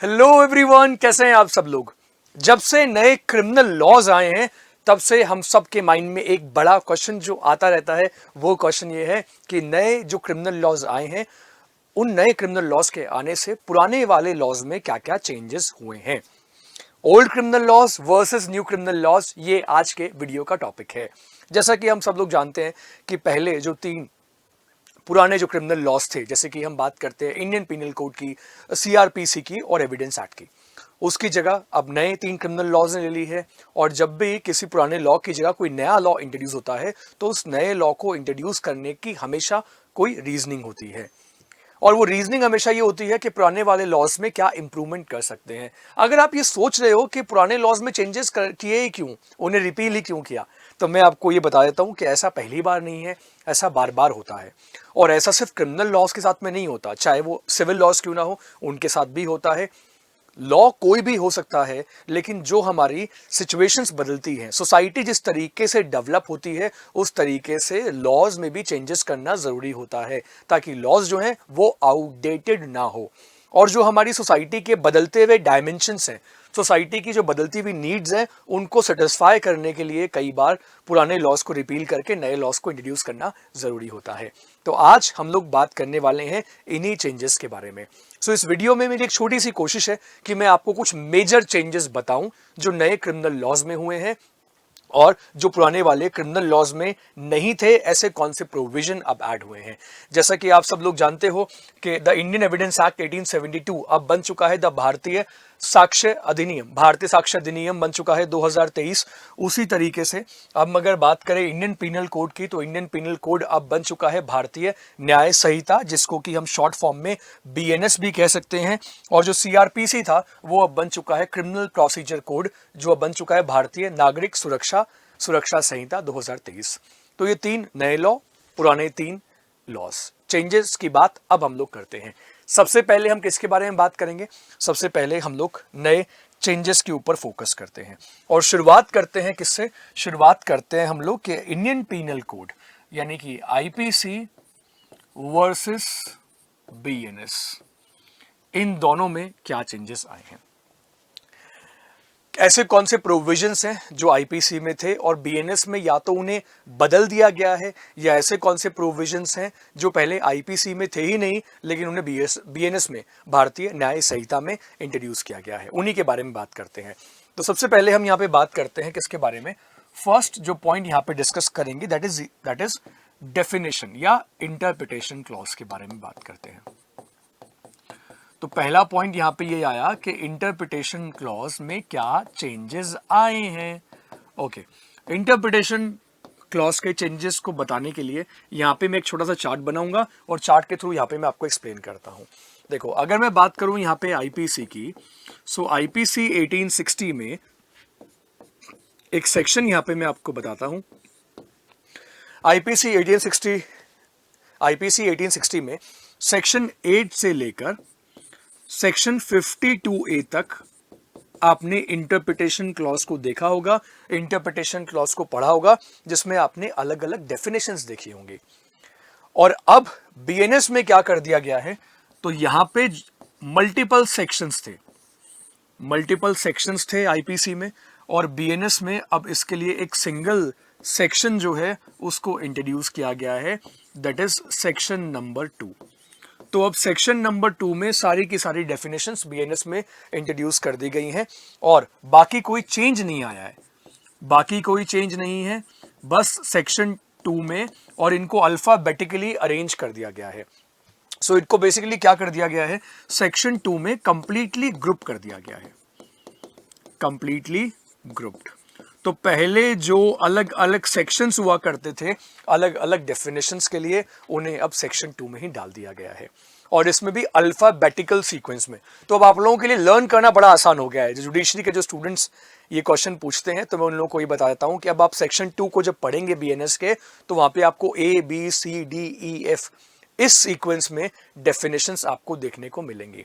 Hello everyone, कैसे हैं आप सब लोग। जब से नए क्रिमिनल लॉज आए हैं तब से हम सब के माइंड में एक बड़ा क्वेश्चन जो आता रहता है वो क्वेश्चन ये है कि नए जो क्रिमिनल लॉज आए हैं उन नए क्रिमिनल लॉज के आने से पुराने वाले लॉज में क्या क्या चेंजेस हुए हैं। Old criminal laws versus new criminal laws, ये आज के वीडियो का टॉपिक है। जैसा कि हम सब लोग जानते हैं कि पहले जो 3 पुराने जो क्रिमिनल लॉज थे, जैसे कि हम बात करते हैं इंडियन पिनल कोड की, सीआरपीसी की और एविडेंस एक्ट की, उसकी जगह अब नए 3 क्रिमिनल लॉज ने ले ली है। और जब भी किसी पुराने लॉ की जगह कोई नया लॉ इंट्रोड्यूस होता है तो उस नए लॉ को इंट्रोड्यूस करने की हमेशा कोई रीजनिंग होती है, और वो रीजनिंग हमेशा ये होती है कि पुराने वाले लॉज में क्या इंप्रूवमेंट कर सकते हैं। अगर आप ये सोच रहे हो कि पुराने लॉज में चेंजेस किए ही क्यों, उन्हें रिपील ही क्यों किया, तो मैं आपको ये बता देता हूं कि ऐसा पहली बार नहीं है, ऐसा बार बार होता है। और ऐसा सिर्फ क्रिमिनल लॉज के साथ में नहीं होता, चाहे वो सिविल लॉज क्यों ना हो उनके साथ भी होता है। लॉ कोई भी हो सकता है, लेकिन जो हमारी सिचुएशंस बदलती हैं, सोसाइटी जिस तरीके से डेवलप होती है उस तरीके से लॉज में भी चेंजेस करना जरूरी होता है, ताकि लॉज जो हैं वो आउटडेटेड ना हो। और जो हमारी सोसाइटी के बदलते हुए डायमेंशंस हैं, सोसाइटी की जो बदलती हुई नीड्स हैं, उनको सेटिस्फाई करने के लिए कई बार पुराने लॉज को रिपील करके नए लॉज को इंट्रोड्यूस करना जरूरी होता है। तो आज हम लोग बात करने वाले हैं इन्हीं चेंजेस के बारे में। सो इस वीडियो में मेरी एक छोटी सी कोशिश है कि मैं आपको कुछ मेजर चेंजेस बताऊं जो नए क्रिमिनल लॉज में हुए हैं, और जो पुराने वाले क्रिमिनल लॉज में नहीं थे ऐसे कौन से प्रोविजन अब ऐड हुए हैं। जैसा कि आप सब लोग जानते हो कि द इंडियन एविडेंस एक्ट 1872 अब बन चुका है द भारतीय साक्ष्य अधिनियम। भारतीय साक्ष्य अधिनियम बन चुका है 2023। उसी तरीके से अब अगर बात करें इंडियन पिनल कोड की, तो इंडियन पिनल कोड अब बन चुका है भारतीय न्याय संहिता, जिसको कि हम शॉर्ट फॉर्म में बीएनएस भी कह सकते हैं। और जो सीआरपीसी था वो अब बन चुका है क्रिमिनल प्रोसीजर कोड, जो अब बन चुका है भारतीय नागरिक सुरक्षा संहिता 2023। तो ये 3 नए लॉ, पुराने 3 लॉस। चेंजेस की बात अब हम लोग करते हैं। सबसे पहले हम किसके बारे में बात करेंगे? सबसे पहले हम लोग नए चेंजेस के ऊपर फोकस करते हैं, और शुरुआत करते हैं किससे? शुरुआत करते हैं हम लोग के इंडियन पिनल कोड यानी कि आईपीसी वर्सेस बीएनएस, इन दोनों में क्या चेंजेस आए हैं। ऐसे कौन से प्रोविजंस हैं जो आईपीसी में थे और बीएनएस में या तो उन्हें बदल दिया गया है, या ऐसे कौन से प्रोविजंस हैं जो पहले आईपीसी में थे ही नहीं लेकिन उन्हें बीएनएस में भारतीय न्याय संहिता में इंट्रोड्यूस किया गया है। उन्हीं के बारे में बात करते हैं। तो सबसे पहले हम यहाँ पे बात करते हैं किसके बारे में? फर्स्ट जो पॉइंट यहाँ पे डिस्कस करेंगे दैट इज डेफिनेशन या इंटरप्रिटेशन क्लॉज के बारे में बात करते हैं। तो पहला पॉइंट यहां पे ये आया कि इंटरप्रिटेशन क्लॉज में क्या चेंजेस आए हैं। ओके, इंटरप्रिटेशन क्लॉज के चेंजेस को बताने के लिए यहां पे मैं एक छोटा सा चार्ट बनाऊंगा और चार्ट के थ्रू यहां पे मैं आपको एक्सप्लेन करता हूं। देखो, अगर मैं बात करूं यहां पे आईपीसी की, सो आईपीसी 1860 में एक सेक्शन यहां पे मैं आपको बताता हूं। आईपीसी 1860 में सेक्शन 8 से लेकर सेक्शन 52A तक आपने इंटरप्रिटेशन क्लॉज को देखा होगा, इंटरप्रिटेशन क्लॉज को पढ़ा होगा, जिसमें आपने अलग अलग डेफिनेशंस देखी होंगी। और अब बीएनएस में क्या कर दिया गया है, तो यहां पे मल्टीपल सेक्शंस थे आईपीसी में, और बीएनएस में अब इसके लिए एक सिंगल सेक्शन जो है उसको इंट्रोड्यूस किया गया है, दैट इज सेक्शन नंबर 2। तो अब सेक्शन नंबर 2 में सारी की सारी डेफिनेशंस बीएनएस में इंट्रोड्यूस कर दी गई हैं, और बाकी कोई चेंज नहीं आया है, बस सेक्शन 2 में, और इनको अल्फाबेटिकली अरेंज कर दिया गया है। सो इनको बेसिकली क्या कर दिया गया है, सेक्शन 2 में कंप्लीटली ग्रुप कर दिया गया है, कंप्लीटली ग्रुप्ड। तो पहले जो अलग अलग सेक्शंस हुआ करते थे अलग अलग डेफिनेशंस के लिए, उन्हें अब सेक्शन 2 में ही डाल दिया गया है, और इसमें भी अल्फाबेटिकल सीक्वेंस में। तो अब आप लोगों के लिए लर्न करना बड़ा आसान हो गया है। जुडिशरी के जो स्टूडेंट्स ये क्वेश्चन पूछते हैं तो मैं उन लोगों को ये बता देता हूं कि अब आप सेक्शन 2 को जब पढ़ेंगे बीएनएस के, तो वहां पे आपको ABCDEF इस सीक्वेंस में डेफिनेशंस आपको देखने को मिलेंगी।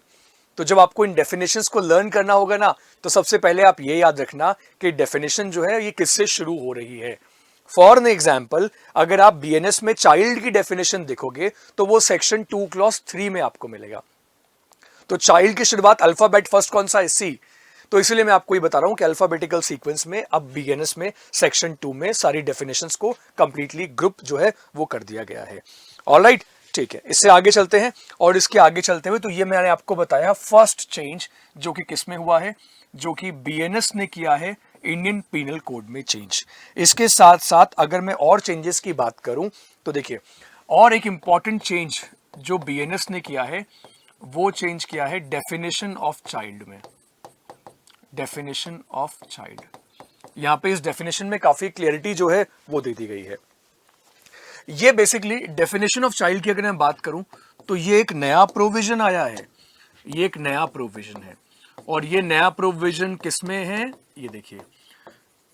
तो जब आपको इन डेफिनेशंस को लर्न करना होगा ना, तो सबसे पहले आप ये याद रखना कि डेफिनेशन जो है ये किससे शुरू हो रही है। फॉर एन एग्जाम्पल, अगर आप बीएनएस में चाइल्ड की डेफिनेशन देखोगे तो वो सेक्शन 2 क्लॉज 3 में आपको मिलेगा। तो चाइल्ड की शुरुआत अल्फाबेट फर्स्ट कौन सा है? सी। तो इसलिए मैं आपको ये बता रहा हूं कि अल्फाबेटिकल सीक्वेंस में अब बीएनएस में सेक्शन 2 में सारी डेफिनेशंस को कंप्लीटली ग्रुप जो है वो कर दिया गया है। ऑलराइट, ठीक है, इससे आगे चलते हैं। और इसके आगे चलते हुए तो ये मैंने आपको बताया फर्स्ट चेंज जो कि किस में हुआ है, जो कि बीएनएस ने किया है इंडियन पीनल कोड में चेंज। इसके साथ साथ अगर मैं और चेंजेस की बात करूं तो देखिए, और एक इंपॉर्टेंट चेंज जो बीएनएस ने किया है वो चेंज किया है डेफिनेशन ऑफ चाइल्ड में। डेफिनेशन ऑफ चाइल्ड, यहां पे इस डेफिनेशन में काफी क्लियरिटी जो है वो दे दी गई है। ये बेसिकली डेफिनेशन ऑफ चाइल्ड की अगर मैं बात करूं तो ये एक नया प्रोविजन आया है, ये एक नया प्रोविजन है। और ये नया प्रोविजन किसमें है? ये देखिए,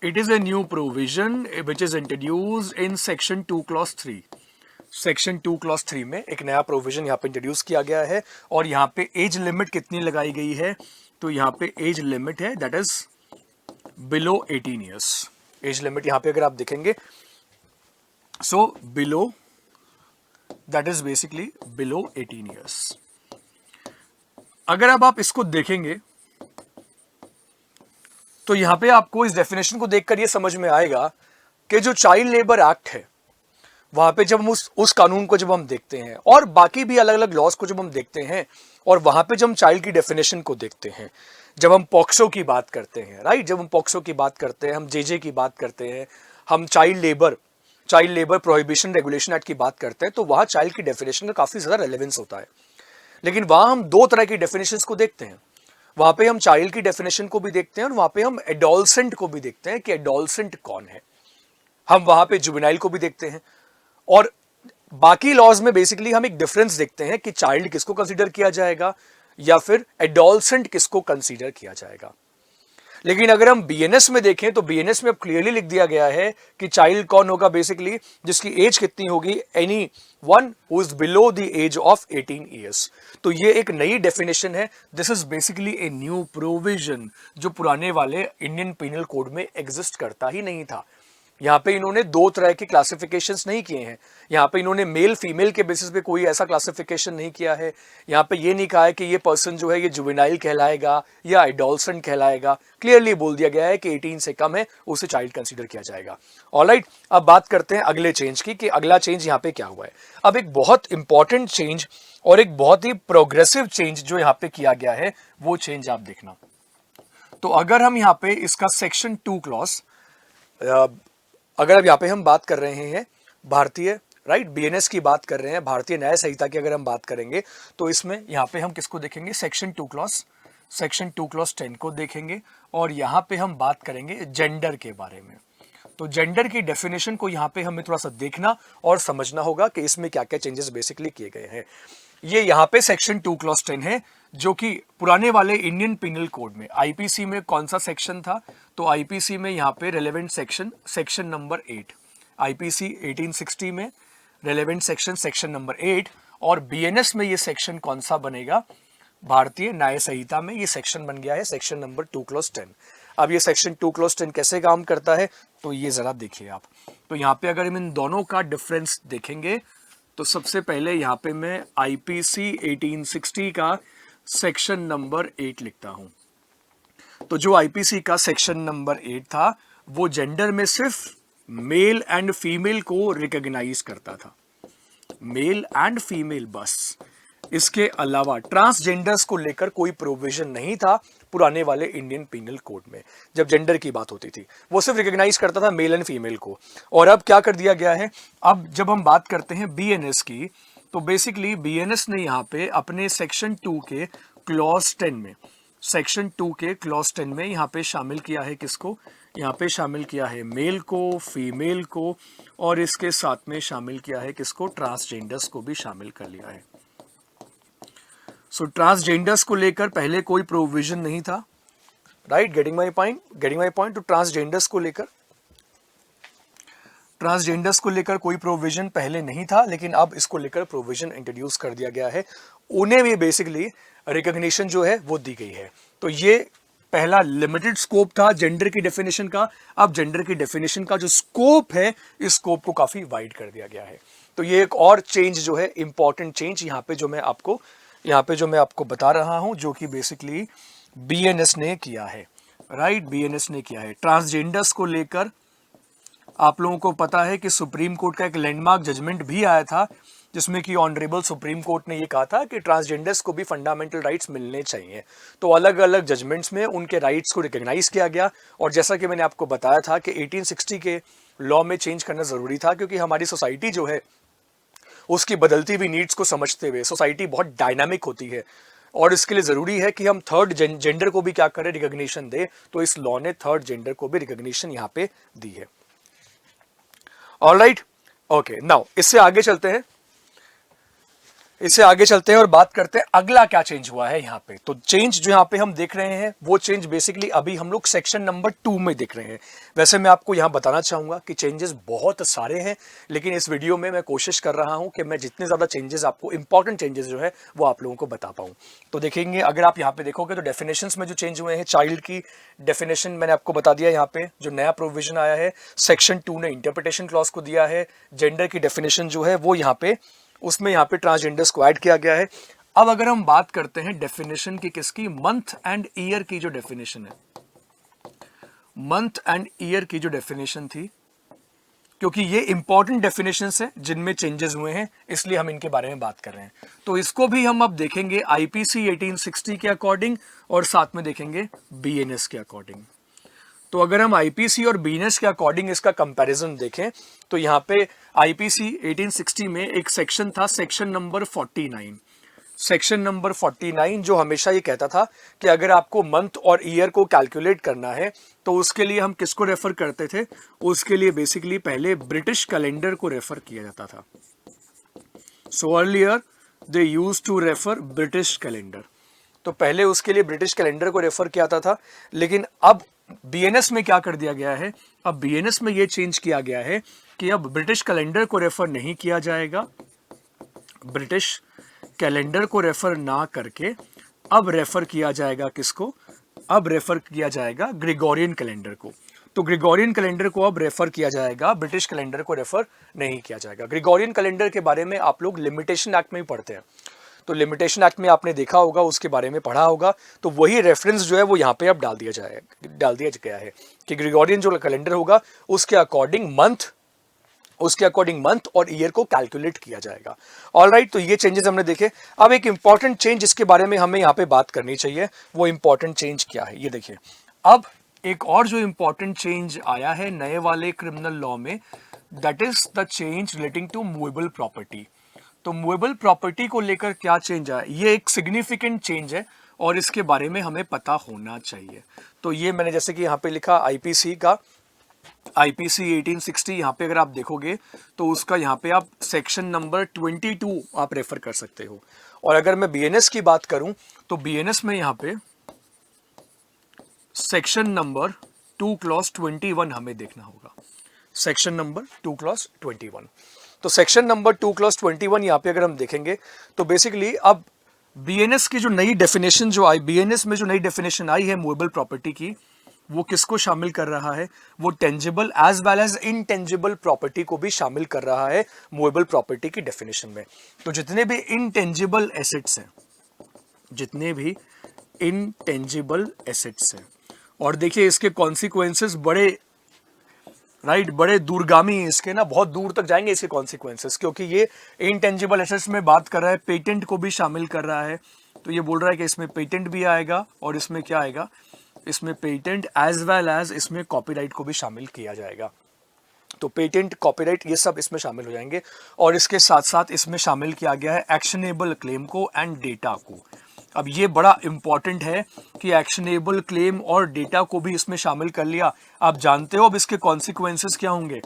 it is a new provision which is introduced in section 2 clause 3। Section 2 clause 3 में एक नया प्रोविजन यहाँ पे इंट्रोड्यूस किया गया है। और यहाँ पे एज लिमिट कितनी लगाई गई है? तो यहाँ पे एज लिमिट है that is below 18 years. Age limit यहाँ पे अगर आप देखेंगे, so below, that is basically below 18 years. अगर अब आप इसको देखेंगे तो यहां पे आपको इस डेफिनेशन को देखकर यह समझ में आएगा कि जो चाइल्ड लेबर एक्ट है वहां पे जब हम उस कानून को जब हम देखते हैं और बाकी भी अलग अलग लॉज को जब हम देखते हैं और वहां पे जब हम चाइल्ड की डेफिनेशन को देखते हैं, जब हम पॉक्सो की बात करते हैं, राइट, जब हम पॉक्सो की बात करते हैं, हम जेजे की बात करते हैं, हम child labour prohibition regulation act की बात करते हैं, तो वहां चाइल्ड की डेफिनेशन का काफी ज्यादा रेलेवेंस होता है। लेकिन वहां हम दो तरह की डेफिनेशंस को देखते हैं। वहां पे हम चाइल्ड की डेफिनेशन को भी देखते हैं और वहां पे हम एडोलसेंट को भी देखते हैं कि एडोलसेंट कौन है। हम वहां पे जुवेनाइल को भी देखते हैं। और बाकी लॉज में बेसिकली हम एक डिफरेंस देखते हैं कि चाइल्ड किसको कंसीडर किया जाएगा या फिर एडोलसेंट किसको कंसीडर किया जाएगा। लेकिन अगर हम बीएनएस में देखें तो बीएनएस में अब क्लियरली लिख दिया गया है कि चाइल्ड कौन होगा, बेसिकली जिसकी एज कितनी होगी, any one who is below the age of 18 years. तो ये एक नई डेफिनेशन है। This is basically a new provision जो पुराने वाले इंडियन पीनल कोड में एग्जिस्ट करता ही नहीं था। यहाँ पे इन्होंने दो तरह के क्लासिफिकेशंस नहीं किए हैं। यहाँ पे इन्होंने मेल फीमेल के बेसिस पे कोई ऐसा क्लासिफिकेशन नहीं किया है। यहाँ पे ये नहीं कहा है कि ये पर्सन जो है ये जुवेनाइल कहलाएगा या एडोलसेंट कहलाएगा। क्लियरली बोल दिया गया है कि 18 से कम है उसे चाइल्ड कंसीडर किया जाएगा। ऑलराइट, अब बात करते हैं अगले चेंज की कि अगला चेंज यहाँ पे क्या हुआ है। अब एक बहुत इंपॉर्टेंट चेंज और एक बहुत ही प्रोग्रेसिव चेंज जो यहाँ पे किया गया है वो चेंज आप देखना। तो अगर हम यहाँ पे इसका सेक्शन 2 क्लॉज, अगर अब यहाँ पे हम बात कर रहे हैं भारतीय, राइट, बीएनएस की बात कर रहे हैं, भारतीय न्याय संहिता की अगर हम बात करेंगे तो इसमें यहाँ पे हम किसको देखेंगे? सेक्शन 2 क्लॉज 10 को देखेंगे। और यहाँ पे हम बात करेंगे जेंडर के बारे में। तो जेंडर की डेफिनेशन को यहाँ पे हमें थोड़ा सा देखना और समझना होगा कि इसमें क्या क्या चेंजेस बेसिकली किए गए हैं। ये यहाँ पे सेक्शन 2 क्लॉज 10 है जो कि पुराने वाले इंडियन पिनल कोड में, आईपीसी में कौन सा सेक्शन था? तो आईपीसी में यहाँ पे रेलेवेंट सेक्शन नंबर 8, आईपीसी 1860 में रेलेवेंट सेक्शन नंबर 8। और बीएनएस में ये सेक्शन कौन सा बनेगा? भारतीय न्याय संहिता में ये सेक्शन बन गया है सेक्शन नंबर 2 क्लॉज 10। अब ये सेक्शन 2 क्लॉज 10 कैसे काम करता है तो ये जरा देखिए आप। तो यहाँ पे अगर हम इन दोनों का डिफरेंस देखेंगे तो सबसे पहले यहाँ पे मैं आईपीसी 1860 का सेक्शन नंबर 8 लिखता हूं। तो जो आईपीसी का सेक्शन नंबर 8 था वो जेंडर में सिर्फ मेल एंड फीमेल को रिकॉग्नाइज करता था, मेल एंड फीमेल बस। इसके अलावा ट्रांसजेंडर्स को लेकर कोई प्रोविजन नहीं था पुराने वाले इंडियन पीनल कोड में। जब जेंडर की बात होती थी वो सिर्फ रिकॉग्नाइज करता था मेल एंड फीमेल को। और अब क्या कर दिया गया है, अब जब हम बात करते हैं बीएनएस की तो बेसिकली बीएनएस ने यहाँ पे अपने सेक्शन 2 के क्लॉज 10 में, सेक्शन 2 के क्लॉज 10 में यहाँ पे शामिल किया है किसको? यहाँ पे शामिल किया है मेल को, फीमेल को, और इसके साथ में शामिल किया है किसको? ट्रांसजेंडर्स को भी शामिल कर लिया है। सो ट्रांसजेंडर्स को लेकर पहले कोई प्रोविजन नहीं था, राइट, गेटिंग माई पॉइंट। तो ट्रांसजेंडर्स को लेकर कोई प्रोविजन पहले नहीं था, लेकिन अब इसको लेकर प्रोविजन इंट्रोड्यूस कर दिया गया है। उन्हें भी बेसिकली रिकॉग्निशन जो है वो दी गई है। तो ये पहला लिमिटेड स्कोप था जेंडर की डेफिनेशन का। अब जेंडर की डेफिनेशन का जो स्कोप है इस स्कोप को काफी वाइड कर दिया गया है। तो ये एक और चेंज जो है, इंपॉर्टेंट चेंज यहाँ पे जो मैं आपको यहाँ पे जो मैं आपको बता रहा हूँ, जो कि बेसिकली बीएनएस ने किया है, राइट, बीएनएस ने किया है। ट्रांसजेंडर्स को लेकर आप लोगों को पता है कि सुप्रीम कोर्ट का एक लैंडमार्क जजमेंट भी आया था, जिसमें कि ऑनरेबल सुप्रीम कोर्ट ने ये कहा था कि ट्रांसजेंडर्स को भी फंडामेंटल राइट्स मिलने चाहिए। तो अलग अलग जजमेंट्स में उनके राइट्स को रिकॉग्नाइज किया गया, और जैसा कि मैंने आपको बताया था कि 1860 के लॉ में चेंज करना ज़रूरी था, क्योंकि हमारी सोसाइटी जो है उसकी बदलती हुई नीड्स को समझते हुए, सोसाइटी बहुत डायनामिक होती है और इसके लिए ज़रूरी है कि हम थर्ड जेंडर को भी क्या करें, रिकॉग्निशन दे। तो इस लॉ ने थर्ड जेंडर को भी रिकॉग्निशन यहाँ पे दी है। ऑलराइट, ओके, नाउ इससे आगे चलते हैं, और बात करते हैं अगला क्या चेंज हुआ है यहाँ पे। तो चेंज जो यहाँ पे हम देख रहे हैं वो चेंज बेसिकली अभी हम लोग सेक्शन नंबर 2 में देख रहे हैं। वैसे मैं आपको यहाँ बताना चाहूंगा कि चेंजेस बहुत सारे हैं, लेकिन इस वीडियो में मैं कोशिश कर रहा हूँ कि मैं जितने ज्यादा चेंजेस आपको, इंपॉर्टेंट चेंजेस जो है वो आप लोगों को बता पाऊँ। तो देखेंगे, अगर आप यहाँ पे देखोगे तो डेफिनेशंस में जो चेंज हुए हैं, चाइल्ड की डेफिनेशन मैंने आपको बता दिया। यहाँ पे जो नया प्रोविजन आया है, सेक्शन 2 ने इंटरप्रिटेशन क्लॉज को दिया है। जेंडर की डेफिनेशन जो है वो यहाँ पे, उसमें यहाँ पे ट्रांसजेंडर्स को ऐड किया गया है। अब अगर हम बात करते हैं डेफिनेशन की, किसकी, मंथ एंड ईयर की जो डेफिनेशन है, मंथ एंड ईयर की जो डेफिनेशन थी, क्योंकि ये इंपॉर्टेंट डेफिनेशंस है जिनमें चेंजेस हुए हैं, इसलिए हम इनके बारे में बात कर रहे हैं। तो इसको भी हम अब देखेंगे आईपीसी 1860 के अकॉर्डिंग, और साथ में देखेंगे बीएनएस के अकॉर्डिंग। तो अगर हम आईपीसी और बीएनएस के अकॉर्डिंग इसका कंपैरिजन देखें, तो यहाँ पे आईपीसी 1860 में एक सेक्शन था, सेक्शन नंबर 49। सेक्शन नंबर 49 जो हमेशा ये कहता था कि अगर आपको मंथ और ईयर को कैलकुलेट करना है तो उसके लिए हम किसको रेफर करते थे, उसके लिए बेसिकली पहले ब्रिटिश कैलेंडर को रेफर किया जाता था। So earlier they use to refer British calendar, तो पहले उसके लिए ब्रिटिश कैलेंडर को रेफर किया जाता था। लेकिन अब बीएनएस में क्या कर दिया गया है, अब बीएनएस में ये चेंज किया गया है कि अब ब्रिटिश कैलेंडर को रेफर नहीं किया जाएगा, ब्रिटिश कैलेंडर को रेफर ना करके अब रेफर किया जाएगा किसको, अब रेफर किया जाएगा ग्रेगोरियन कैलेंडर को। तो ग्रेगोरियन कैलेंडर को अब रेफर किया जाएगा, ब्रिटिश कैलेंडर को रेफर नहीं किया जाएगा। ग्रेगोरियन कैलेंडर के बारे में आप लोग लिमिटेशन एक्ट में ही पढ़ते हैं, तो लिमिटेशन एक्ट में आपने देखा होगा, उसके बारे में पढ़ा होगा। तो वही रेफरेंस जो है वो यहाँ पे अब डाल दिया गया है कि ग्रेगोरियन जो कैलेंडर होगा उसके अकॉर्डिंग मंथ और ईयर को कैलकुलेट किया जाएगा। ऑलराइट, तो ये चेंजेस हमने देखे। अब एक इंपॉर्टेंट चेंज जिसके बारे में हमें यहाँ पे बात करनी चाहिए, वो इंपॉर्टेंट चेंज क्या है, ये देखिए। अब एक और जो इंपॉर्टेंट चेंज आया है नए वाले क्रिमिनल लॉ में, that is the change relating to movable property. तो मूवेबल प्रॉपर्टी को लेकर क्या चेंज आया, ये एक सिग्निफिकेंट चेंज है और इसके बारे में हमें पता होना चाहिए। तो ये मैंने जैसे कि यहाँ पे लिखा आईपीसी 1860, यहाँ पे अगर आप देखोगे तो उसका यहाँ पे आप सेक्शन नंबर 22 आप रेफर कर सकते हो। और अगर मैं बीएनएस की बात करूं तो बीएनएस में यहाँ पे सेक्शन नंबर 2 क्लॉज 21 हमें देखना होगा, सेक्शन नंबर 2 क्लॉज 21। तो सेक्शन नंबर 2 क्लॉज 21 यहाँ पे अगर हम देखेंगे तो बेसिकली अब बीएनएस की जो नई डेफिनेशन जो आई, बीएनएस में जो नई डेफिनेशन आई है मूवेबल प्रॉपर्टी की, वो किसको शामिल कर रहा है, वो tangible as well as intangible property को भी शामिल कर रहा है मूवेबल प्रॉपर्टी की डेफिनेशन में। तो जितने भी इनटेंजिबल एसेट्स हैं, जितने भी इनटेंजिबल एसेट्स हैं, और देखिए इसके कॉन्सिक्वेंसेस बड़े बड़े दूरगामी, इसके ना बहुत दूर तक जाएंगे इसके कॉन्सिक्वेंसेस, क्योंकि ये इनटेंजिबल एसेट्स में बात कर रहा है, पेटेंट को भी शामिल कर रहा है। तो ये बोल रहा है कि इसमें पेटेंट भी आएगा और इसमें क्या आएगा, इसमें पेटेंट एज वेल एज इसमें कॉपीराइट को भी शामिल किया जाएगा। तो पेटेंट, कॉपीराइट, ये सब इसमें शामिल हो जाएंगे। और इसके साथ साथ इसमें शामिल किया गया है एक्शनेबल क्लेम को एंड डेटा को। अब ये बड़ा इंपॉर्टेंट है कि एक्शनेबल क्लेम और डेटा को भी इसमें शामिल कर लिया। आप जानते हो अब इसके कॉन्सिक्वेंसेस क्या होंगे,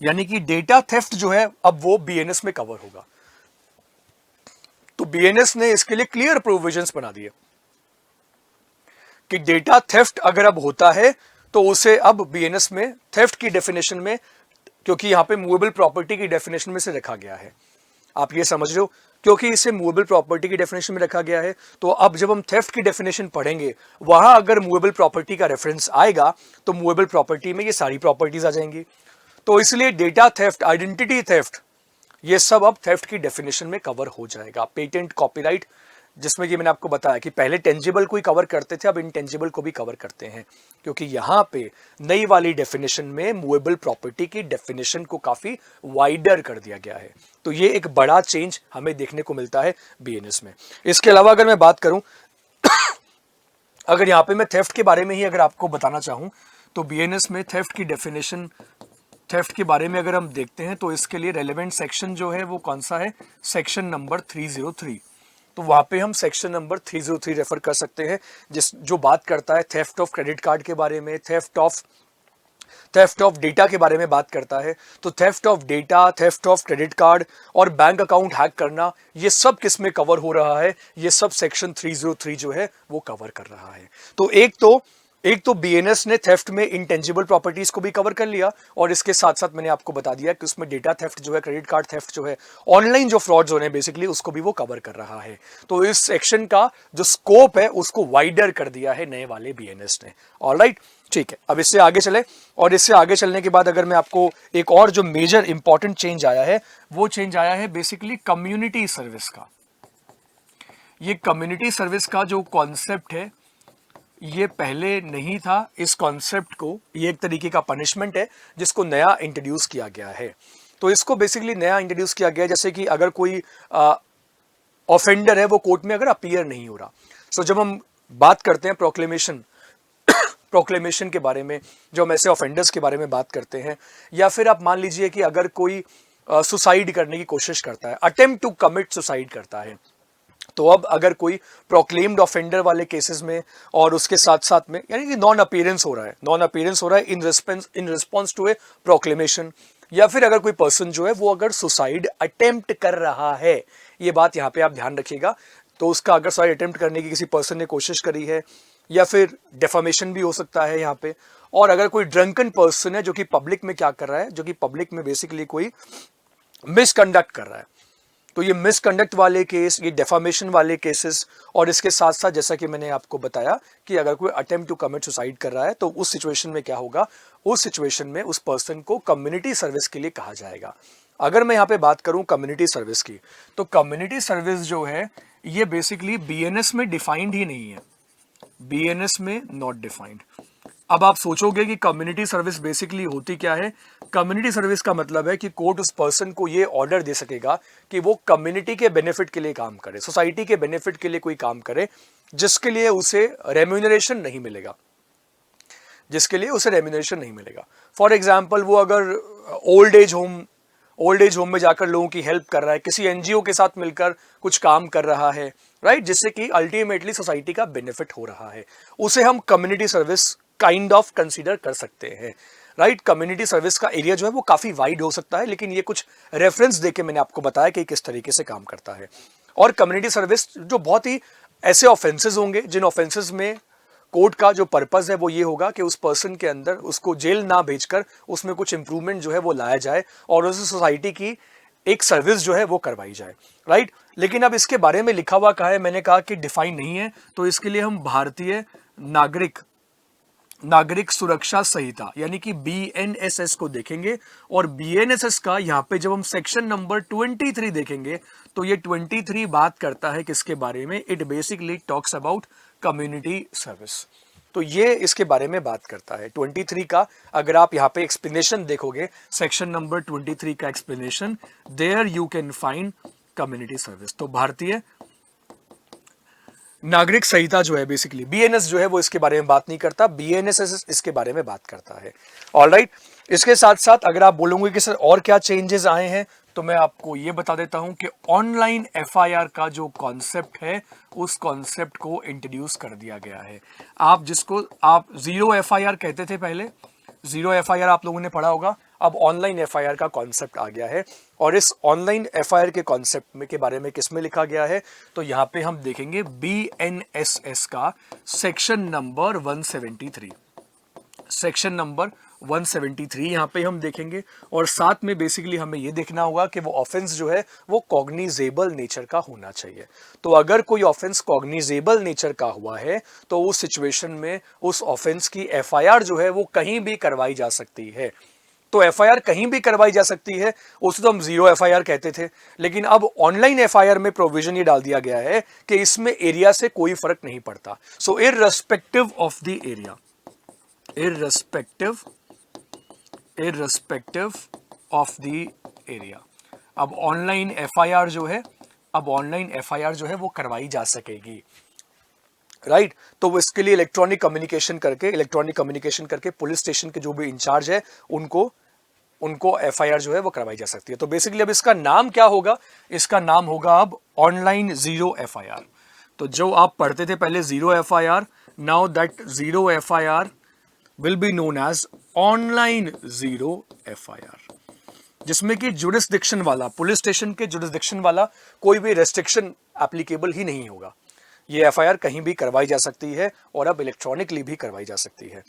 यानी कि डेटा थेफ्ट जो है अब वो बीएनएस में कवर होगा। तो बीएनएस ने इसके लिए क्लियर प्रोविजंस बना दिए कि डेटा थेफ्ट अगर अब होता है तो उसे अब बीएनएस में थेफ्ट की डेफिनेशन में, क्योंकि यहां पे मूवेबल प्रॉपर्टी की डेफिनेशन में से रखा गया है, आप ये समझ रहे हो, क्योंकि इसे मूवेबल प्रॉपर्टी की डेफिनेशन में रखा गया है। तो अब जब हम थेफ्ट की डेफिनेशन पढ़ेंगे, वहां अगर मूवेबल प्रॉपर्टी का रेफरेंस आएगा तो मूवेबल प्रॉपर्टी में ये सारी प्रॉपर्टीज आ जाएंगी। तो इसलिए डेटा थेफ्ट, आइडेंटिटी थेफ्ट, ये सब अब थेफ्ट की डेफिनेशन में कवर हो जाएगा। पेटेंट, कॉपीराइट, जिसमें कि मैंने आपको बताया कि पहले टेंजिबल को ही कवर करते थे, अब इंटेंजिबल को भी कवर करते हैं, क्योंकि यहाँ पे नई वाली डेफिनेशन में मूवेबल प्रॉपर्टी की डेफिनेशन को काफी वाइडर कर दिया गया है। तो ये एक बड़ा चेंज हमें देखने को मिलता है बीएनएस में। इसके अलावा अगर मैं बात करूं, अगर यहाँ पे मैं थेफ्ट के बारे में ही अगर आपको बताना चाहूं, तो बीएनएस में थेफ्ट की डेफिनेशन, थेफ्ट के बारे में अगर हम देखते हैं तो इसके लिए रेलेवेंट सेक्शन जो है वो कौन सा है, सेक्शन नंबर 303। तो वहां पे हम सेक्शन नंबर 303 रेफर कर सकते हैं, जो बात करता है थेफ्ट ऑफ क्रेडिट कार्ड के बारे में, थेफ्ट ऑफ डेटा के बारे में बात करता है। तो theft of data, theft of credit card और बैंक अकाउंट हैक करना, ये सब किस में कवर हो रहा है, ये सब सेक्शन 303 जो है वो कवर कर रहा है। तो एक तो बीएनएस ने थेफ्ट में इंटेंजिबल प्रॉपर्टीज को भी कवर कर लिया, और इसके साथ साथ मैंने आपको बता दिया कि उसमें डेटा थेफ्ट जो है, क्रेडिट कार्ड थेफ्ट जो है, ऑनलाइन जो फ्रॉड्स हो रहे हैं बेसिकली, उसको भी वो कवर कर रहा है। तो इस सेक्शन का जो स्कोप है उसको वाइडर कर दिया है नए वाले बीएनएस ने। ऑलराइट, ठीक है, अब इससे आगे चले, और इससे आगे चलने के बाद अगर मैं आपको एक और जो मेजर इंपॉर्टेंट चेंज आया है, वो चेंज आया है बेसिकली कम्युनिटी सर्विस का। ये कम्युनिटी सर्विस का जो कॉन्सेप्ट है ये पहले नहीं था। इस कॉन्सेप्ट को, ये एक तरीके का पनिशमेंट है जिसको नया इंट्रोड्यूस किया गया है। तो इसको बेसिकली नया इंट्रोड्यूस किया गया, जैसे कि अगर कोई ऑफेंडर है वो कोर्ट में अगर अपीयर नहीं हो रहा, तो जब हम बात करते हैं प्रोक्लेमेशन के बारे में, जो हम ऐसे ऑफेंडर्स के बारे में बात करते हैं, या फिर आप मान लीजिए कि अगर कोई सुसाइड करने की कोशिश करता है, अटेम्प्ट टू कमिट सुसाइड करता है, तो अब अगर कोई प्रोक्लेम्ड ऑफेंडर वाले केसेस में और उसके साथ साथ में, यानी कि नॉन अपीयरेंस हो रहा है in response to a proclamation, या फिर अगर कोई पर्सन जो है वो अगर सुसाइड अटेम्प्ट कर रहा है, ये बात यहाँ पे आप ध्यान रखिएगा। तो उसका अगर सुसाइड अटेम्प्ट करने की किसी पर्सन ने कोशिश करी है, या फिर डेफामेशन भी हो सकता है यहाँ पे, और अगर कोई ड्रंकन पर्सन है जो कि पब्लिक में क्या कर रहा है, जो कि पब्लिक में बेसिकली कोई मिसकंडक्ट कर रहा है, तो ये मिसकंडक्ट वाले केस, ये डेफामेशन वाले केसेस, और इसके साथ साथ जैसा कि मैंने आपको बताया कि अगर कोई अटेम्प्ट टू कमिट सुसाइड कर रहा है, तो उस सिचुएशन में क्या होगा, उस सिचुएशन में उस पर्सन को कम्युनिटी सर्विस के लिए कहा जाएगा। अगर मैं यहाँ पे बात करूं कम्युनिटी सर्विस की, तो कम्युनिटी सर्विस जो है ये बेसिकली बीएनएस में डिफाइंड ही नहीं है, बीएनएस में नॉट डिफाइंड। अब आप सोचोगे कि कम्युनिटी सर्विस बेसिकली होती क्या है। कम्युनिटी सर्विस का मतलब है कि कोर्ट उस पर्सन को ये ऑर्डर दे सकेगा कि वो कम्युनिटी के बेनिफिट के लिए काम करे, सोसाइटी के बेनिफिट के लिए कोई काम करे, जिसके लिए उसे रेम्यूनरेशन नहीं मिलेगा, फॉर एग्जाम्पल वो अगर ओल्ड एज होम में जाकर लोगों की हेल्प कर रहा है, किसी एनजीओ के साथ मिलकर कुछ काम कर रहा है, राइट, जिससे कि अल्टीमेटली सोसाइटी का बेनिफिट हो रहा है, उसे हम community service kind of consider कर सकते हैं, राइट। कम्युनिटी सर्विस का एरिया जो है वो काफी वाइड हो सकता है, लेकिन ये कुछ रेफरेंस देके मैंने आपको बताया कि किस तरीके से काम करता है। और कम्युनिटी सर्विस जो बहुत ही ऐसे ऑफेंसेस होंगे जिन ऑफेंसेस में कोर्ट का जो पर्पस है वो ये होगा कि उस पर्सन के अंदर उसको जेल ना भेजकर उसमें कुछ इंप्रूवमेंट जो है वो लाया जाए और उस सोसाइटी की एक सर्विस जो है वो करवाई जाए, राइट। लेकिन अब इसके बारे में लिखा हुआ कहा है, मैंने कहा कि डिफाइन नहीं है, तो इसके लिए हम भारतीय नागरिक सुरक्षा संहिता यानी कि बीएनएसएस को देखेंगे। और बीएनएसएस का यहाँ पे जब हम सेक्शन नंबर 23 देखेंगे तो ये 23 बात करता है किसके बारे में, it basically talks about community service. तो ये इसके बारे में बात करता है 23 का। अगर आप यहाँ पे एक्सप्लेनेशन देखोगे, सेक्शन नंबर 23 का explanation, there you can find community service. तो भारतीय नागरिक संहिता जो है बेसिकली, बीएनएस जो है वो इसके बारे में बात नहीं करता, बीएनएसएस इसके बारे में बात करता है। ऑलराइट, इसके साथ साथ अगर आप बोलोगे कि सर और क्या चेंजेस आए हैं, तो मैं आपको ये बता देता हूं कि ऑनलाइन एफआईआर का जो कॉन्सेप्ट है उस कॉन्सेप्ट को इंट्रोड्यूस कर दिया गया है। आप जिसको आप जीरो एफआईआर कहते थे पहले, जीरो एफआईआर आप लोगों ने पढ़ा होगा, अब ऑनलाइन एफआईआर का कॉन्सेप्ट आ गया है। और इस ऑनलाइन एफआईआर के कॉन्सेप्ट में के बारे में किसमें लिखा गया है, तो यहाँ पे हम देखेंगे बीएनएसएस का सेक्शन नंबर 173, सेक्शन नंबर 173 यहाँ पे हम देखेंगे। और साथ में बेसिकली हमें ये देखना होगा कि वो ऑफेंस जो है वो कॉग्निजेबल नेचर का होना चाहिए। तो अगर कोई ऑफेंस कॉग्निजेबल नेचर का हुआ है तो उस सिचुएशन में उस ऑफेंस की एफआईआर जो है वो कहीं भी करवाई जा सकती है। तो एफआईआर कहीं भी करवाई जा सकती है, उसे तो हम जीरो एफआईआर कहते थे, लेकिन अब ऑनलाइन एफआईआर में प्रोविजन ये डाल दिया गया है कि इसमें एरिया से कोई फर्क नहीं पड़ता। So irrespective of the area, irrespective of the area, अब ऑनलाइन एफआईआर जो है, वो करवाई जा सकेगी, राइट तो वो इसके लिए इलेक्ट्रॉनिक कम्युनिकेशन करके पुलिस स्टेशन के जो भी इंचार्ज है उनको एफआईआर जो है वो करवाई जा सकती है। तो बेसिकली अब इसका नाम क्या होगा, इसका नाम होगा अब ऑनलाइन जीरो एफआईआर। तो जो आप पढ़ते थे पहले zero FIR, now that zero FIR will be known as online zero FIR, जिसमें कि जुरिस्डिक्शन वाला, पुलिस स्टेशन के जुरिस्डिक्शन वाला कोई भी रेस्ट्रिक्शन एप्लीकेबल ही नहीं होगा। ये एफआईआर कहीं भी करवाई जा सकती है और अब इलेक्ट्रॉनिकली भी करवाई जा सकती है।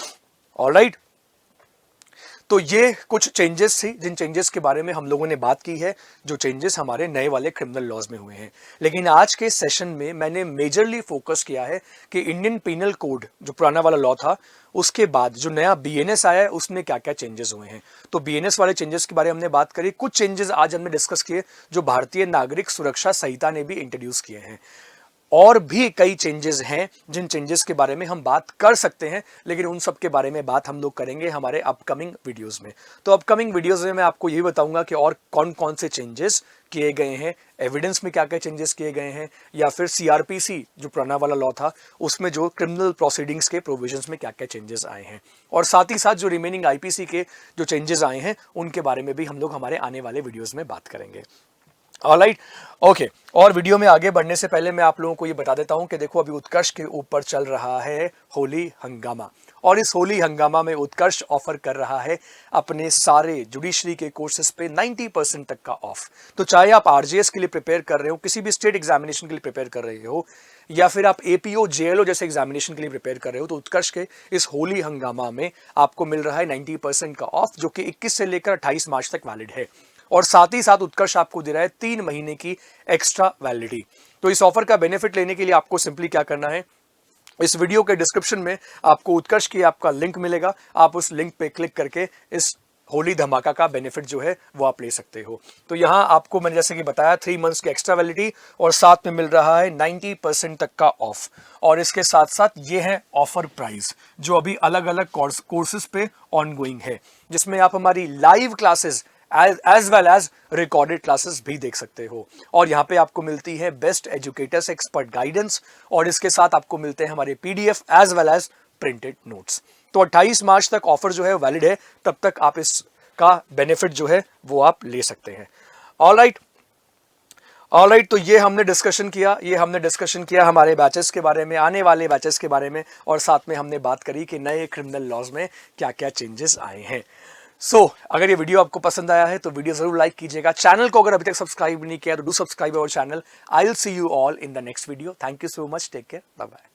ऑलराइट, तो ये कुछ चेंजेस थी जिन चेंजेस के बारे में हम लोगों ने बात की है, जो चेंजेस हमारे नए वाले क्रिमिनल लॉज में हुए हैं। लेकिन आज के सेशन में मैंने मेजरली फोकस किया है कि इंडियन पीनल कोड जो पुराना वाला लॉ था, उसके बाद जो नया बीएनएस आया है उसमें क्या क्या चेंजेस हुए हैं। तो बीएनएस वाले चेंजेस के बारे में हमने बात करी। कुछ चेंजेस आज हमने डिस्कस किए जो भारतीय नागरिक सुरक्षा संहिता ने भी इंट्रोड्यूस किए हैं। और भी कई चेंजेस हैं जिन चेंजेस के बारे में हम बात कर सकते हैं, लेकिन उन सब के बारे में बात हम लोग करेंगे हमारे अपकमिंग वीडियोस में। तो अपकमिंग वीडियोस में मैं आपको ये बताऊंगा कि और कौन कौन से चेंजेस किए गए हैं, एविडेंस में क्या क्या चेंजेस किए गए हैं, या फिर सीआरपीसी जो पुराना वाला लॉ था उसमें जो क्रिमिनल प्रोसीडिंग्स के प्रोविजंस में क्या क्या चेंजेस आए हैं, और साथ ही साथ जो रिमेनिंग आईपीसी के जो चेंजेस आए हैं उनके बारे में भी हम लोग हमारे आने वाले वीडियोज में बात करेंगे। Alright, okay. और वीडियो में आगे बढ़ने से पहले मैं आप लोगों को ये बता देता हूं कि देखो अभी उत्कर्ष के ऊपर चल रहा है होली हंगामा, और इस होली हंगामा में उत्कर्ष ऑफर कर रहा है अपने सारे जुडिशरी के कोर्सेज पे 90% तक का ऑफ। तो चाहे आप आरजेएस के लिए प्रिपेयर कर रहे हो, किसी भी स्टेट एग्जामिनेशन के लिए प्रिपेयर कर रहे हो, या फिर आप एपीओ जेएलओ जैसे एग्जामिनेशन के लिए प्रिपेयर कर रहे हो, तो उत्कर्ष के इस होली हंगामा में आपको मिल रहा है 90% का ऑफ, जो कि 21 से लेकर 28 मार्च तक वैलिड है। और साथ ही साथ उत्कर्ष आपको दे रहा है 3 महीने की एक्स्ट्रा वैलिडिटी। तो इस ऑफर का बेनिफिट लेने के लिए आपको सिंपली क्या करना है, इस वीडियो के डिस्क्रिप्शन में आपको उत्कर्ष की आपका लिंक मिलेगा, आप उस लिंक पे क्लिक करके इस होली धमाका का बेनिफिट जो है वो आप ले सकते हो। तो यहाँ आपको मैंने जैसे कि बताया 3 मंथ्स की एक्स्ट्रा वैलिडिटी और साथ में मिल रहा है 90% तक का ऑफ। और इसके साथ साथ ये है ऑफर प्राइस जो अभी अलग अलग कोर्सेज पे ऑनगोइंग है, जिसमें आप हमारी live classes as well as recorded classes भी देख सकते हो। और यहाँ पे आपको मिलती है बेस्ट एजुकेटर्स एक्सपर्ट गाइडेंस, और इसके साथ आपको मिलते हैं हमारे PDF as well as printed notes. तो 28 मार्च तक ऑफर जो है वैलिड है, तब तक आप इसका बेनिफिट जो है वो आप ले सकते हैं। ऑलराइट, तो ये हमने डिस्कशन किया हमारे बैचेस के बारे में, आने वाले बैचेस के बारे में, और साथ में हमने बात करी कि नए क्रिमिनल लॉज में क्या क्या चेंजेस आए हैं। अगर ये वीडियो आपको पसंद आया है तो वीडियो जरूर लाइक कीजिएगा। चैनल को अगर अभी तक सब्सक्राइब नहीं किया तो do subscribe our channel. I will see you all in the next video. Thank you so much, take care, bye bye.